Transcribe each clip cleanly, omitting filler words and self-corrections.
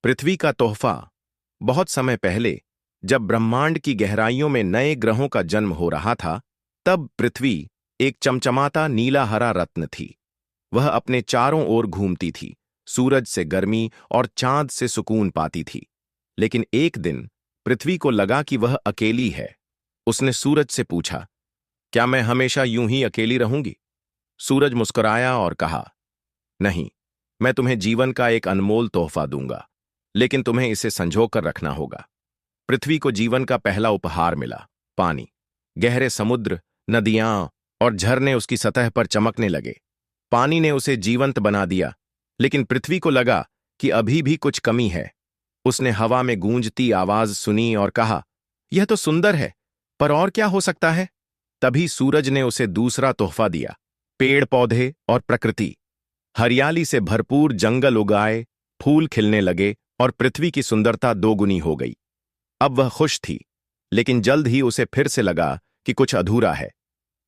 पृथ्वी का तोहफा। बहुत समय पहले, जब ब्रह्मांड की गहराइयों में नए ग्रहों का जन्म हो रहा था, तब पृथ्वी एक चमचमाता नीला हरा रत्न थी। वह अपने चारों ओर घूमती थी, सूरज से गर्मी और चांद से सुकून पाती थी। लेकिन एक दिन पृथ्वी को लगा कि वह अकेली है। उसने सूरज से पूछा, क्या मैं हमेशा यूं ही अकेली रहूंगी? सूरज मुस्कुराया और कहा, नहीं, मैं तुम्हें जीवन का एक अनमोल तोहफा दूंगा, लेकिन तुम्हें इसे संजो कर रखना होगा। पृथ्वी को जीवन का पहला उपहार मिला, पानी। गहरे समुद्र, नदियां और झरने उसकी सतह पर चमकने लगे। पानी ने उसे जीवंत बना दिया, लेकिन पृथ्वी को लगा कि अभी भी कुछ कमी है। उसने हवा में गूंजती आवाज सुनी और कहा, यह तो सुंदर है, पर और क्या हो सकता है? तभी सूरज ने उसे दूसरा तोहफा दिया, पेड़ पौधे और प्रकृति। हरियाली से भरपूर जंगल उगाए, फूल खिलने लगे और पृथ्वी की सुंदरता दोगुनी हो गई। अब वह खुश थी, लेकिन जल्द ही उसे फिर से लगा कि कुछ अधूरा है।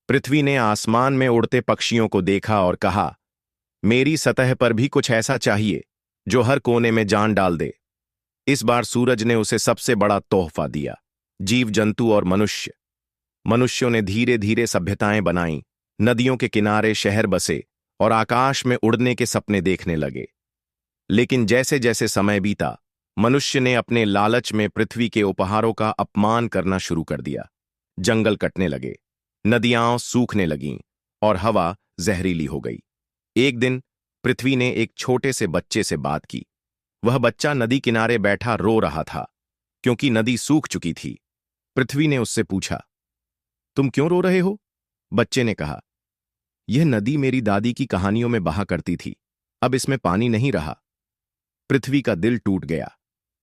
पृथ्वी ने आसमान में उड़ते पक्षियों को देखा और कहा, मेरी सतह पर भी कुछ ऐसा चाहिए जो हर कोने में जान डाल दे। इस बार सूरज ने उसे सबसे बड़ा तोहफा दिया, जीव जंतु और मनुष्य। मनुष्यों ने धीरे धीरे सभ्यताएं बनाईं, नदियों के किनारे शहर बसे और आकाश में उड़ने के सपने देखने लगे। लेकिन जैसे जैसे समय बीता, मनुष्य ने अपने लालच में पृथ्वी के उपहारों का अपमान करना शुरू कर दिया। जंगल कटने लगे, नदियां सूखने लगीं और हवा जहरीली हो गई। एक दिन पृथ्वी ने एक छोटे से बच्चे से बात की। वह बच्चा नदी किनारे बैठा रो रहा था, क्योंकि नदी सूख चुकी थी। पृथ्वी ने उससे पूछा, तुम क्यों रो रहे हो? बच्चे ने कहा, यह नदी मेरी दादी की कहानियों में बहा करती थी, अब इसमें पानी नहीं रहा। पृथ्वी का दिल टूट गया,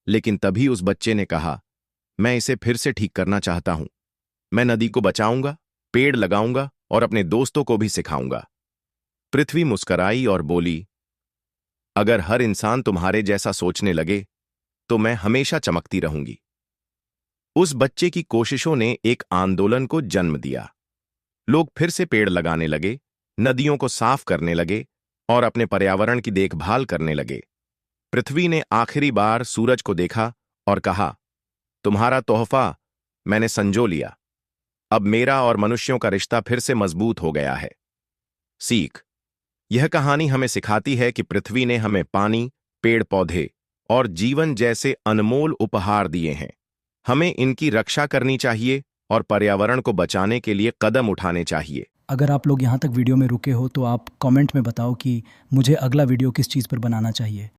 लेकिन तभी उस बच्चे ने कहा, मैं इसे फिर से ठीक करना चाहता हूं। मैं नदी को बचाऊंगा, पेड़ लगाऊंगा और अपने दोस्तों को भी सिखाऊंगा। पृथ्वी मुस्कराई और बोली, अगर हर इंसान तुम्हारे जैसा सोचने लगे, तो मैं हमेशा चमकती रहूंगी। उस बच्चे की कोशिशों ने एक आंदोलन को जन्म दिया। लोग फिर से पेड़ लगाने लगे, नदियों को साफ करने लगे और अपने पर्यावरण की देखभाल करने लगे। पृथ्वी ने आखिरी बार सूरज को देखा और कहा, तुम्हारा तोहफा मैंने संजो लिया। अब मेरा और मनुष्यों का रिश्ता फिर से मजबूत हो गया है। सीख। यह कहानी हमें सिखाती है कि पृथ्वी ने हमें पानी, पेड़ पौधे और जीवन जैसे अनमोल उपहार दिए हैं। हमें इनकी रक्षा करनी चाहिए और पर्यावरण को बचाने के लिए कदम उठाने चाहिए। अगर आप लोग यहाँ तक वीडियो में रुके हो तो आप कमेंट में बताओ कि मुझे अगला वीडियो किस चीज़ पर बनाना चाहिए।